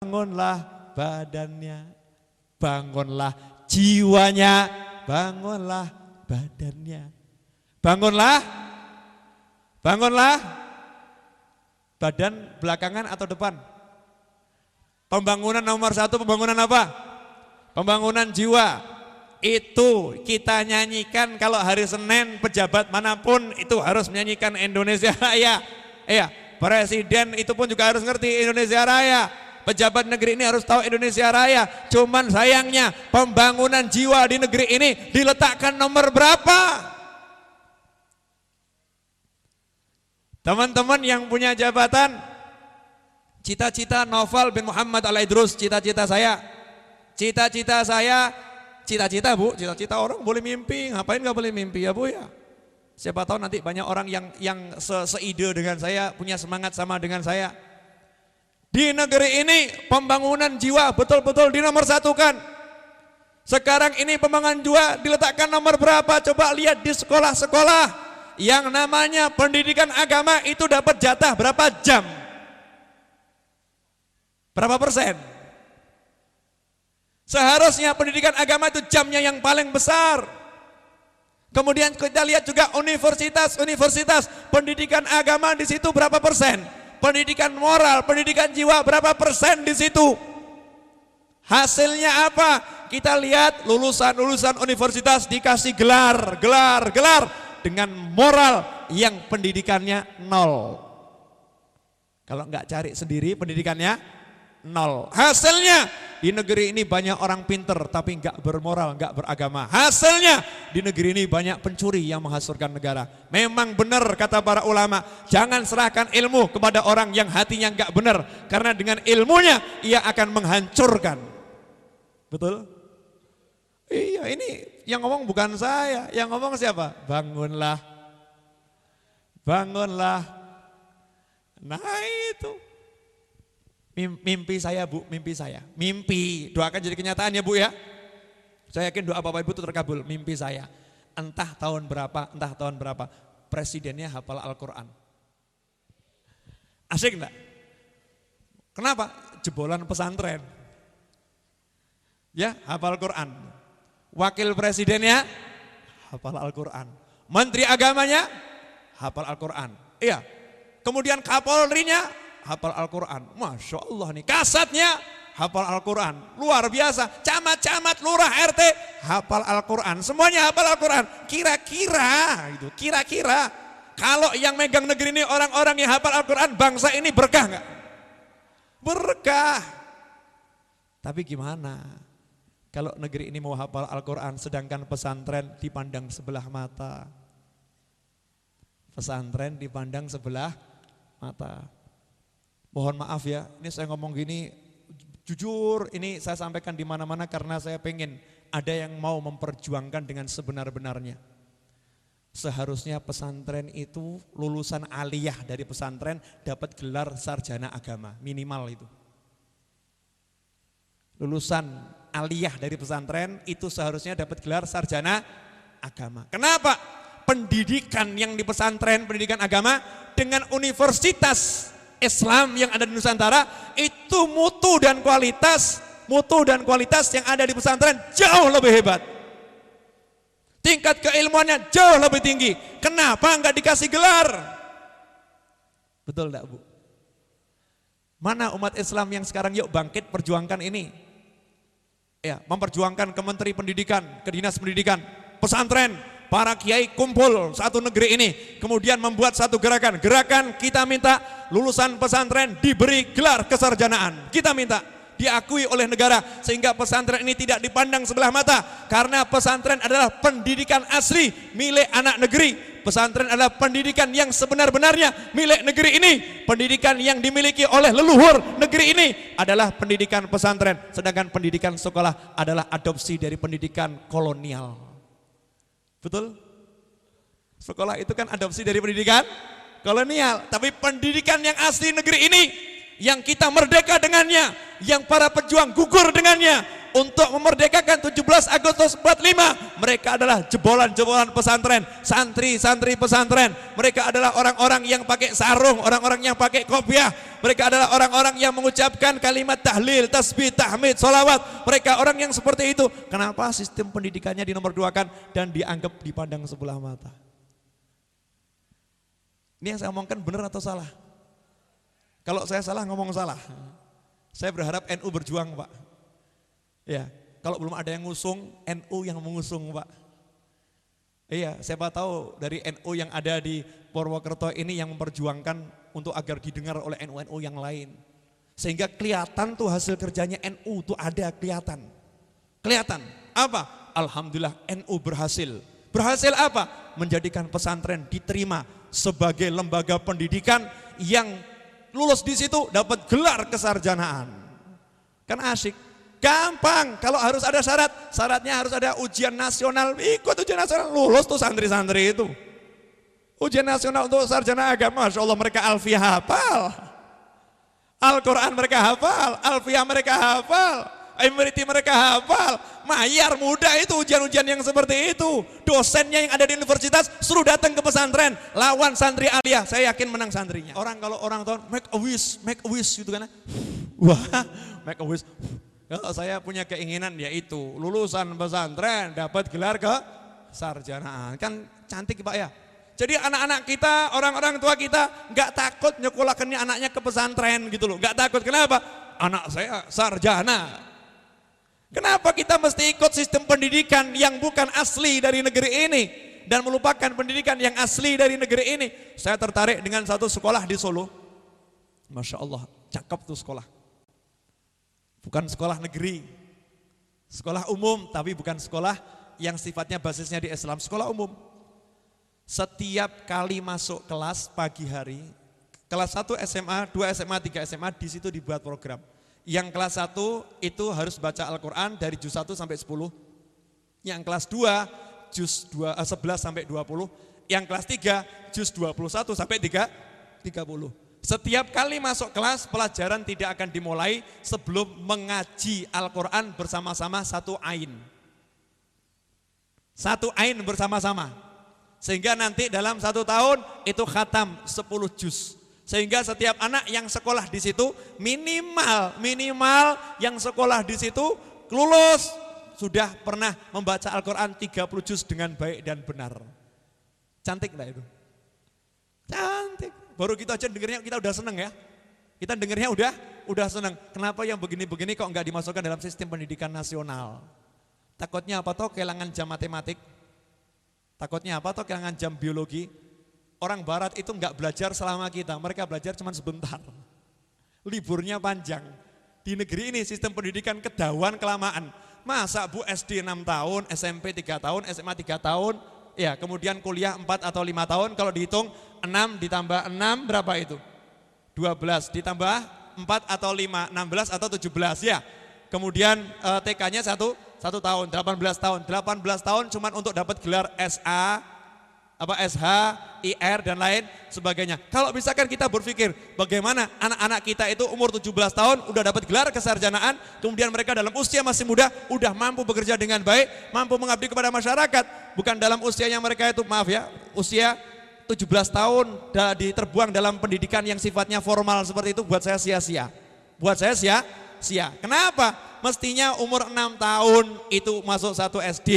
Bangunlah badannya, bangunlah jiwanya, bangunlah badannya. Bangunlah, bangunlah. Badan belakangan atau depan? Pembangunan nomor 1, pembangunan apa? Pembangunan jiwa. Itu kita nyanyikan kalau hari Senin, pejabat manapun itu harus menyanyikan Indonesia Raya. Iya, presiden itu pun juga harus ngerti Indonesia Raya. Pejabat negeri ini harus tahu Indonesia Raya. Cuman sayangnya pembangunan jiwa di negeri ini diletakkan nomor berapa? Teman-teman yang punya jabatan, cita-cita Naufal bin Muhammad Al-Idrus, cita-cita saya, cita-cita Bu, cita-cita orang boleh mimpi, ngapain gak boleh mimpi ya Bu ya? Siapa tahu nanti banyak orang yang seide dengan saya, punya semangat sama dengan saya. Di negeri ini pembangunan jiwa betul-betul dinomorsatukan. Sekarang ini pembangunan jiwa diletakkan nomor berapa? Coba lihat di sekolah-sekolah. Yang namanya pendidikan agama itu dapat jatah berapa jam? Berapa persen? Seharusnya pendidikan agama itu jamnya yang paling besar. Kemudian kita lihat juga universitas pendidikan agama di situ berapa persen? Pendidikan moral, pendidikan jiwa berapa persen di situ? Hasilnya apa? Kita lihat lulusan universitas dikasih gelar dengan moral yang pendidikannya 0. Kalau nggak cari sendiri pendidikannya 0. Hasilnya di negeri ini banyak orang pinter tapi nggak bermoral, nggak beragama. Hasilnya di negeri ini banyak pencuri yang menghancurkan negara. Memang benar kata para ulama, jangan serahkan ilmu kepada orang yang hatinya nggak benar, karena dengan ilmunya ia akan menghancurkan. Betul? Iya, ini yang ngomong bukan saya, yang ngomong siapa? Bangunlah, bangunlah. Nah itu. Mimpi saya Bu, mimpi saya. Mimpi, doakan jadi kenyataan ya Bu ya. Saya yakin doa Bapak Ibu itu terkabul. Mimpi saya, entah tahun berapa, presidennya hafal Al-Quran. Asik enggak? Kenapa? Jebolan pesantren. Ya, hafal Al-Quran. Wakil presidennya hafal Al-Quran. Menteri agamanya hafal Al-Quran. Iya. Kemudian Kapolrinya hafal Al-Quran. Masya Allah nih, kasatnya hafal Al-Quran. Luar biasa. Camat-camat, lurah, RT hafal Al-Quran. Semuanya hafal Al-Quran. Kira-kira kalau yang megang negeri ini orang-orang yang hafal Al-Quran, bangsa ini berkah enggak? Berkah. Tapi gimana kalau negeri ini mau hafal Al-Quran sedangkan pesantren dipandang sebelah mata? Pesantren dipandang sebelah mata. Mohon maaf ya, ini saya ngomong gini, jujur ini saya sampaikan di mana-mana karena saya pengen ada yang mau memperjuangkan dengan sebenar-benarnya. Seharusnya pesantren itu lulusan aliyah dari pesantren dapat gelar sarjana agama, minimal itu. Lulusan aliyah dari pesantren itu seharusnya dapat gelar sarjana agama. Kenapa? Pendidikan yang di pesantren, pendidikan agama dengan universitas Islam yang ada di Nusantara itu mutu dan kualitas yang ada di pesantren jauh lebih hebat. Tingkat keilmuannya jauh lebih tinggi. Kenapa enggak dikasih gelar? Betul enggak Bu? Mana umat Islam yang sekarang yuk bangkit perjuangkan ini? Ya, memperjuangkan ke Menteri Pendidikan, ke Dinas Pendidikan, pesantren, para kiai kumpul satu negeri ini, kemudian membuat satu gerakan kita minta lulusan pesantren diberi gelar kesarjanaan, kita minta diakui oleh negara sehingga pesantren ini tidak dipandang sebelah mata, karena pesantren adalah pendidikan asli milik anak negeri. Pesantren adalah pendidikan yang sebenar-benarnya milik negeri ini. Pendidikan yang dimiliki oleh leluhur negeri ini adalah pendidikan pesantren, sedangkan pendidikan sekolah adalah adopsi dari pendidikan kolonial. Betul? Sekolah itu kan adopsi dari pendidikan kolonial. Tapi pendidikan yang asli negeri ini, yang kita merdeka dengannya, yang para pejuang gugur dengannya, untuk memerdekakan 17 Agustus 45. Mereka adalah jebolan-jebolan pesantren, santri-santri pesantren. Mereka adalah orang-orang yang pakai sarung, orang-orang yang pakai kopiah. Mereka adalah orang-orang yang mengucapkan kalimat tahlil, tasbih, tahmid, sholawat. Mereka orang yang seperti itu. Kenapa sistem pendidikannya dinomorduakan dan dianggap dipandang sebelah mata? Ini yang saya omongkan benar atau salah? Kalau saya salah ngomong salah. Saya berharap NU berjuang, Pak. Ya, kalau belum ada yang ngusung, NU yang mengusung, Pak. Iya, siapa tahu dari NU yang ada di Purwokerto ini yang memperjuangkan untuk agar didengar oleh NU-NU yang lain. Sehingga kelihatan tuh hasil kerjanya NU tuh ada kelihatan. Kelihatan. Apa? Alhamdulillah NU berhasil. Berhasil apa? Menjadikan pesantren diterima sebagai lembaga pendidikan yang lulus di situ dapat gelar kesarjanaan. Kan asik. Gampang, kalau harus ada syarat, syaratnya harus ada ujian nasional, ikut ujian nasional, lulus tuh santri-santri itu. Ujian nasional untuk sarjana agama, Masya Allah mereka alfiyah hafal. Al-Quran mereka hafal, alfiyah mereka hafal, emeriti mereka hafal. Mayar muda itu ujian-ujian yang seperti itu. Dosennya yang ada di universitas suruh datang ke pesantren, lawan santri aliyah, saya yakin menang santrinya. Kalau orang tahu make a wish gitu kan. Wah, make a wish. Kalau saya punya keinginan yaitu lulusan pesantren dapat gelar kesarjanaan. Kan cantik Pak ya. Jadi anak-anak kita, orang-orang tua kita nggak takut nyekolahkannya anaknya ke pesantren gitu loh. Nggak takut, kenapa? Anak saya sarjana. Kenapa kita mesti ikut sistem pendidikan yang bukan asli dari negeri ini dan melupakan pendidikan yang asli dari negeri ini? Saya tertarik dengan satu sekolah di Solo. Masya Allah, cakep tuh sekolah. Bukan sekolah negeri, sekolah umum, tapi bukan sekolah yang sifatnya basisnya di Islam, sekolah umum. Setiap kali masuk kelas pagi hari, kelas 1 SMA, 2 SMA, 3 SMA, di situ dibuat program. Yang kelas 1 itu harus baca Al-Quran dari juz 1 sampai 10. Yang kelas 2, juz 11 sampai 20. Yang kelas 3, juz 21 sampai 30. Setiap kali masuk kelas, pelajaran tidak akan dimulai sebelum mengaji Al-Quran bersama-sama satu ain. Satu ain bersama-sama. Sehingga nanti dalam 1 tahun itu khatam 10 juz. Sehingga setiap anak yang sekolah di situ minimal yang sekolah di situ lulus sudah pernah membaca Al-Quran 30 juz dengan baik dan benar. Cantik enggak itu? Cantik. Baru kita aja dengernya kita udah seneng ya. Kita dengernya udah seneng. Kenapa yang begini-begini kok enggak dimasukkan dalam sistem pendidikan nasional? Takutnya apa toh kehilangan jam matematik? Takutnya apa toh kehilangan jam biologi? Orang barat itu enggak belajar selama kita, mereka belajar cuma sebentar. Liburnya panjang. Di negeri ini sistem pendidikan kedawan kelamaan. Masa Bu SD 6 tahun, SMP 3 tahun, SMA 3 tahun, ya kemudian kuliah 4 atau 5 tahun, kalau dihitung 6 ditambah 6 berapa itu? 12 ditambah 4 atau 5, 16 atau 17 ya. Kemudian TK-nya 1 tahun, 18 tahun. 18 tahun cuma untuk dapat gelar SA, SH, IR dan lain sebagainya. Kalau misalkan kita berpikir bagaimana anak-anak kita itu umur 17 tahun udah dapat gelar kesarjanaan, kemudian mereka dalam usia masih muda udah mampu bekerja dengan baik, mampu mengabdi kepada masyarakat. Bukan dalam usianya mereka itu, maaf ya, usia 17 tahun diterbuang dalam pendidikan yang sifatnya formal seperti itu, buat saya sia-sia. Buat saya sia-sia. Kenapa? Mestinya umur 6 tahun itu masuk 1 SD,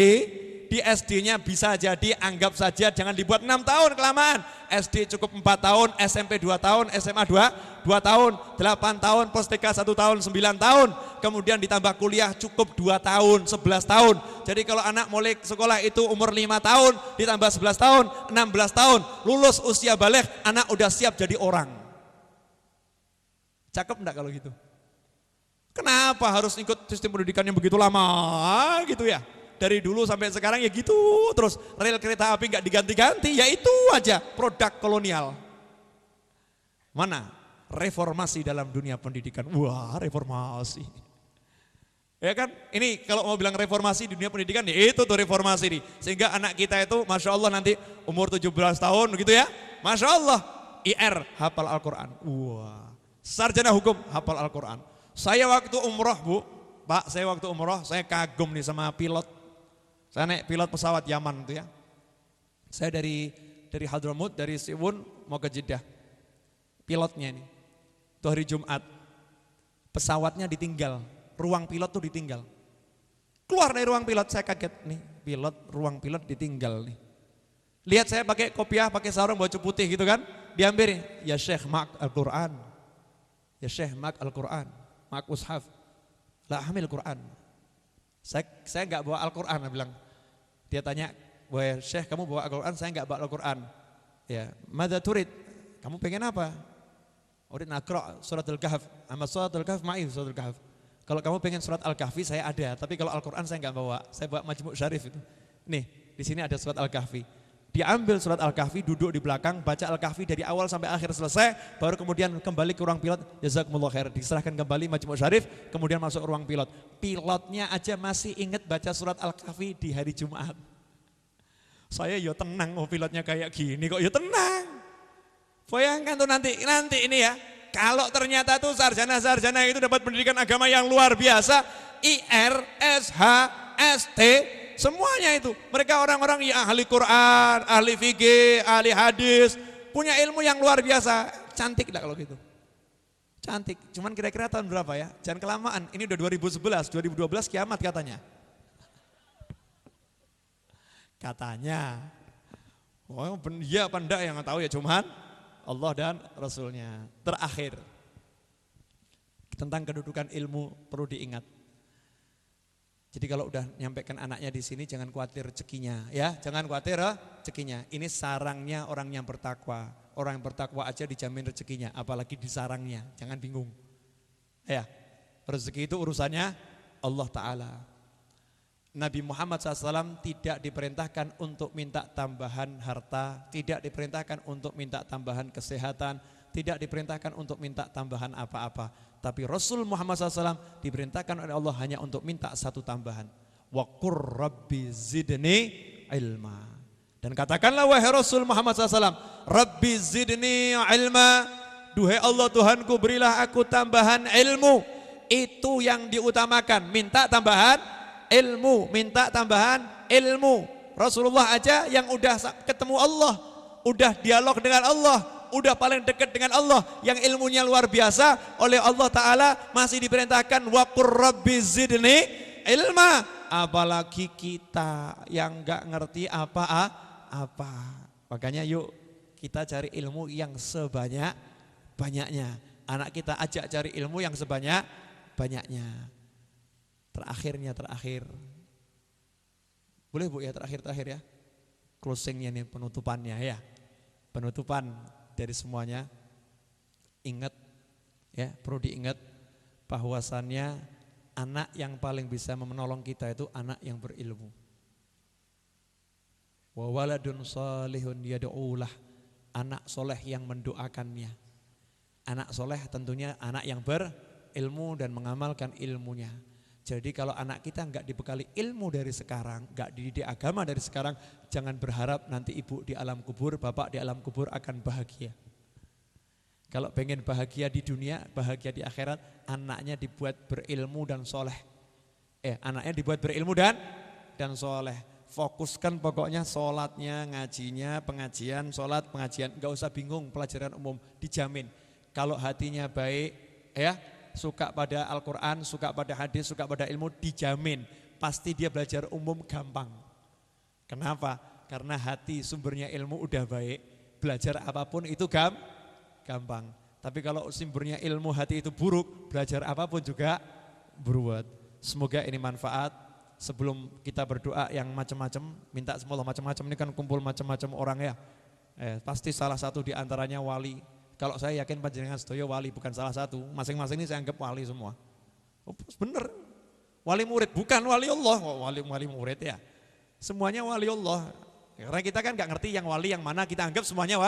di SD-nya bisa jadi anggap saja jangan dibuat 6 tahun kelamaan. SD cukup 4 tahun, SMP 2 tahun, SMA 2 tahun, 8 tahun, pos-TK 1 tahun, 9 tahun. Kemudian ditambah kuliah cukup 2 tahun, 11 tahun. Jadi kalau anak mulai sekolah itu umur 5 tahun, ditambah 11 tahun, 16 tahun. Lulus usia baligh, anak udah siap jadi orang. Cakep enggak kalau gitu? Kenapa harus ikut sistem pendidikan yang begitu lama gitu ya? Dari dulu sampai sekarang ya gitu terus, rel kereta api nggak diganti-ganti, ya itu aja produk kolonial. Mana reformasi dalam dunia pendidikan? Wah, reformasi. Ya kan, ini kalau mau bilang reformasi di dunia pendidikan ya itu tuh reformasi nih. Sehingga anak kita itu Masya Allah nanti umur 17 tahun gitu ya, Masya Allah IR hafal Al-Quran. Wah, sarjana hukum hafal Al-Quran. Saya waktu umroh Bu, Pak, saya waktu umroh, saya kagum nih sama pilot. Saya naik pilot pesawat Yaman itu ya. Saya dari Hadramut, dari Siwun mau ke Jeddah. Pilotnya ini. Itu hari Jumat. Pesawatnya ditinggal, ruang pilot tuh ditinggal. Keluar dari ruang pilot, saya kaget nih, ruang pilot ditinggal nih. Lihat saya pakai kopiah, pakai sarung baju putih gitu kan, diambil, ya Syekh mak Al-Quran. Ya Syekh mak Al-Quran, mak ushaf. La hamil Quran. Saya enggak bawa Al-Quran, dia bilang. Dia tanya, "Wah, Syekh, kamu bawa Al-Quran?" Saya enggak bawa Al-Quran. Ya, madza turid? Kamu pengen apa? Urid nakra surat Al-Kahf. Amma surat Al-Kahf ma'i surat Al-Kahf. Kalau kamu pengen surat Al-Kahfi saya ada, tapi kalau Al-Quran saya enggak bawa. Saya bawa Majmu' Syarif itu. Nih, di sini ada surat Al-Kahfi. Diambil surat Al-Kahfi, duduk di belakang, baca Al-Kahfi dari awal sampai akhir selesai, baru kemudian kembali ke ruang pilot, jazakumullah khair, diserahkan kembali Majmu' Syarif, kemudian masuk ruang pilot. Pilotnya aja masih ingat baca surat Al-Kahfi di hari Jumat. Saya ya tenang, oh pilotnya kayak gini kok, ya tenang. Bayangkan tuh nanti ini ya, kalau ternyata tuh sarjana-sarjana itu dapat pendidikan agama yang luar biasa, IR, SH, ST, semuanya itu. Mereka orang-orang yang ahli Quran, ahli fikih, ahli hadis, punya ilmu yang luar biasa. Cantik enggak kalau gitu? Cantik, cuman kira-kira tahun berapa ya? Jangan kelamaan, ini udah 2011, 2012 kiamat katanya. Katanya. Oh iya apa enggak yang tahu ya cuman Allah dan Rasulnya. Terakhir, tentang kedudukan ilmu perlu diingat. Jadi kalau udah nyampaikan anaknya di sini jangan khawatir rezekinya ya, jangan khawatir rezekinya. Ini sarangnya orang yang bertakwa. Orang yang bertakwa aja dijamin rezekinya, apalagi di sarangnya. Jangan bingung. Ya, rezeki itu urusannya Allah Ta'ala. Nabi Muhammad SAW tidak diperintahkan untuk minta tambahan harta, tidak diperintahkan untuk minta tambahan kesehatan, tidak diperintahkan untuk minta tambahan apa-apa. Tapi Rasul Muhammad SAW diperintahkan oleh Allah hanya untuk minta satu tambahan. Wa qur rabbi zidni ilma. Dan katakanlah wahai Rasul Muhammad SAW, Rabbi zidni ilma. Duhai Allah Tuhanku berilah aku tambahan ilmu. Itu yang diutamakan, minta tambahan ilmu, minta tambahan ilmu. Rasulullah aja yang udah ketemu Allah, udah dialog dengan Allah, udah paling dekat dengan Allah, yang ilmunya luar biasa, oleh Allah Ta'ala masih diperintahkan wa qur rabbi zidni ilma. Apalagi kita yang gak ngerti apa-apa. Makanya yuk kita cari ilmu yang sebanyak-banyaknya. Anak kita ajak cari ilmu yang sebanyak-banyaknya. Terakhir. Boleh Bu ya terakhir ya. Closingnya nih, penutupannya ya. Penutupan dari semuanya. Ingat ya, perlu diingat bahwasannya anak yang paling bisa menolong kita itu anak yang berilmu. Wa waladun salihun yad'ulah, anak soleh yang mendoakannya. Anak soleh tentunya anak yang berilmu dan mengamalkan ilmunya. Jadi kalau anak kita enggak dibekali ilmu dari sekarang, enggak dididik agama dari sekarang, jangan berharap nanti ibu di alam kubur, bapak di alam kubur akan bahagia. Kalau pengen bahagia di dunia, bahagia di akhirat, anaknya dibuat berilmu dan soleh. Anaknya dibuat berilmu dan soleh. Fokuskan pokoknya sholatnya, ngajinya, pengajian, sholat, pengajian. Enggak usah bingung, pelajaran umum dijamin. Kalau hatinya baik, ya, suka pada Al-Quran, suka pada hadis, suka pada ilmu, dijamin pasti dia belajar umum gampang. Kenapa? Karena hati sumbernya ilmu udah baik, belajar apapun itu gampang. Tapi kalau sumbernya ilmu hati itu buruk, belajar apapun juga beruat. Semoga ini manfaat. Sebelum kita berdoa yang macam-macam, minta semoga macam-macam, ini kan kumpul macam-macam orang ya. Pasti salah satu di antaranya wali. Kalau saya yakin panjenengan sedaya wali, bukan salah satu. Masing-masing ini saya anggap wali semua. Oh, bener. Wali murid, bukan wali Allah. Oh, wali murid ya. Semuanya wali Allah. Karena kita kan gak ngerti yang wali yang mana, kita anggap semuanya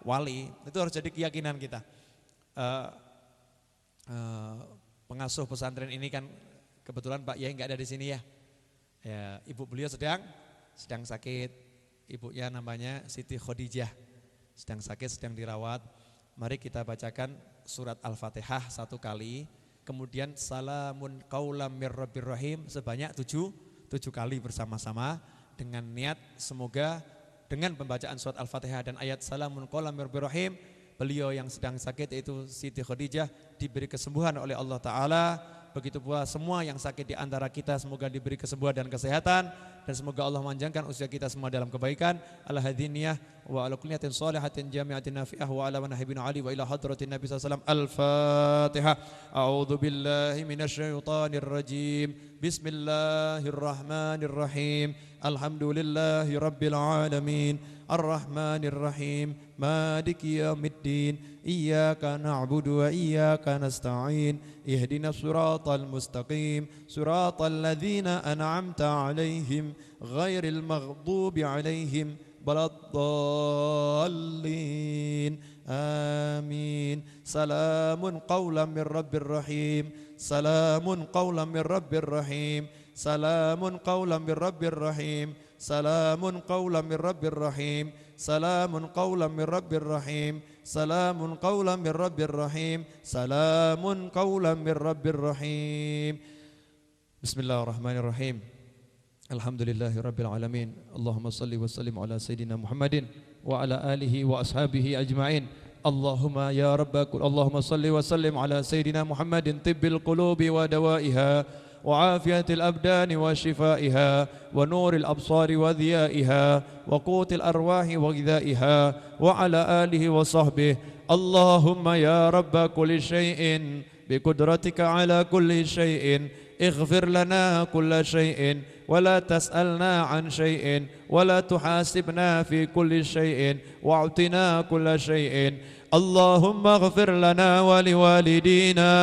wali. Itu harus jadi keyakinan kita. Pengasuh pesantren ini kan kebetulan Pak Yai gak ada di sini ya. Ibu beliau sedang sakit. Ibunya namanya Siti Khadijah. Sedang sakit, sedang dirawat. Mari kita bacakan surat Al-Fatihah 1 kali. Kemudian salamun qaulam mir rabbir rahim sebanyak 7 kali bersama-sama dengan niat semoga dengan pembacaan surat Al-Fatihah dan ayat salamun qaulam mir rabbir rahim, beliau yang sedang sakit yaitu Siti Khadijah diberi kesembuhan oleh Allah Ta'ala. Begitu pula semua yang sakit di antara kita semoga diberi kesembuhan dan kesehatan, dan semoga Allah memanjangkan usia kita semua dalam kebaikan. Ala hadiniyah wa ala kulliyatin salihatin jami'atin nafi'ah wa ala manahibin ali wa ila hadratin Nabi SAW. Al-Fatihah. A'udhu billahi minasyaitanir rajim. Bismillahirrahmanirrahim. Alhamdulillahi rabbil alamin. Ar-Rahmanir Rahim. Maliki yaumiddin. Iyyaka na'budu wa iyyaka nasta'in. Ihdinas siratal mustaqim. Siratal ladzina an'amta 'alaihim ghairil maghdubi 'alaihim waladdallin. Amin. Salamun qaulan mir rabbir rahim. Salamun qaulan mir rabbir rahim. Salamun qaulan mir rabbir rahim. Salamun qaulan mir rabbir rahim. Salamun qaulan mir rabbir rahim. Salamun qaulan mir rabbir rahim. Salamun qaulan mir rabbir rahim. Bismillahirrahmanirrahim. Alhamdulillahi rabbil alamin. Allahumma salli wa sallim ala sayyidina Muhammadin wa ala alihi wa ashabihi ajma'in. Allahumma ya rabbakul Allahumma salli wa sallim ala sayyidina Muhammadin tibbil qulubi wa dawaiha وعافية الأبدان وشفائها ونور الأبصار وضيائها وقوت الأرواح وغذائها وعلى آله وصحبه. اللهم يا رب كل شيء بقدرتك على كل شيء اغفر لنا كل شيء ولا تسألنا عن شيء ولا تحاسبنا في كل شيء واعطنا كل شيء. اللهم اغفر لنا ولوالدينا.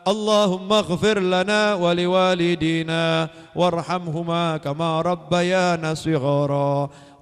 اللهم اغفر لنا ولوالدينا وارحمهما كما ربيانا صغارا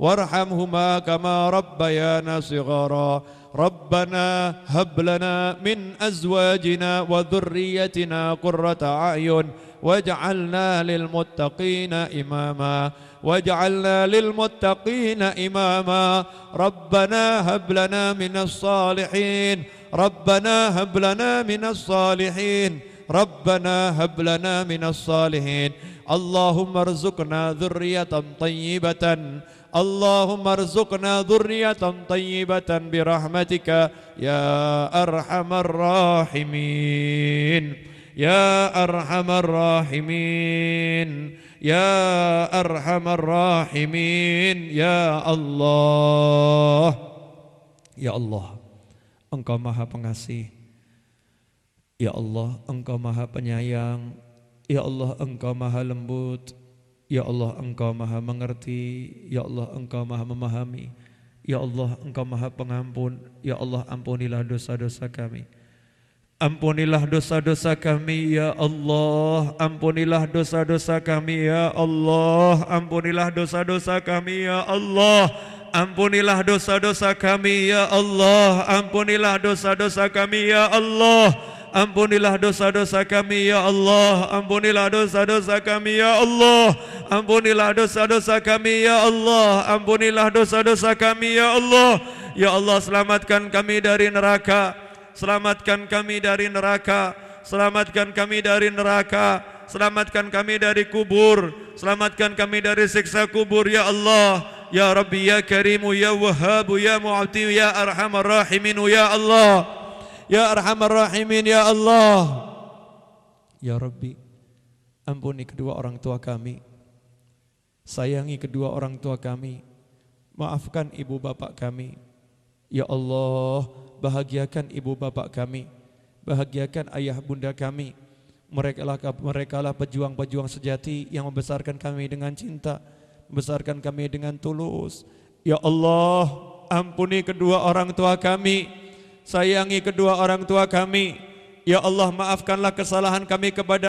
وارحمهما كما ربيانا صغارا. ربنا هب لنا من أزواجنا وذريتنا قرة أعين واجعلنا للمتقين إماما واجعلنا للمتقين إماما. ربنا هب لنا من الصالحين. ربنا هب لنا من الصالحين. ربنا هب لنا من الصالحين. اللهم ارزقنا ذرية طيبة. اللهم ارزقنا ذرية طيبة برحمتك يا أرحم الراحمين. يا أرحم الراحمين. يا أرحم الراحمين. يا الله. يا الله, Engkau maha pengasih. Ya Allah, Engkau maha penyayang. Ya Allah, Engkau maha lembut. Ya Allah, Engkau maha mengerti. Ya Allah, Engkau maha memahami. Ya Allah, Engkau maha pengampun. Ya Allah, ampunilah dosa-dosa kami. Ampunilah dosa-dosa kami ya Allah. Ampunilah dosa-dosa kami ya Allah. Ampunilah dosa-dosa kami ya Allah. Ampunilah dosa-dosa kami ya Allah. Ampunilah dosa-dosa kami ya Allah. Ampunilah dosa-dosa kami ya Allah. Ampunilah dosa-dosa kami ya Allah. Ampunilah dosa-dosa kami ya Allah. Ampunilah dosa-dosa kami ya Allah. Ya Allah, selamatkan kami dari neraka. Selamatkan kami dari neraka. Selamatkan kami dari neraka. Selamatkan kami dari kubur. Selamatkan kami dari siksa kubur ya Allah. Ya Rabbi ya Karimu ya Wahhabu ya Mu'ti ya Arhamar Rahimin ya Allah. Ya Arhamar Rahimin ya Allah. Ya Rabbi, ampuni kedua orang tua kami. Sayangi kedua orang tua kami. Maafkan ibu bapak kami. Ya Allah, bahagiakan ibu bapak kami. Bahagiakan ayah bunda kami. Merekalah pejuang-pejuang sejati yang membesarkan kami dengan cinta, membesarkan kami dengan tulus. Ya Allah, ampuni kedua orang tua kami. Sayangi kedua orang tua kami. Ya Allah, maafkanlah kesalahan kami kepada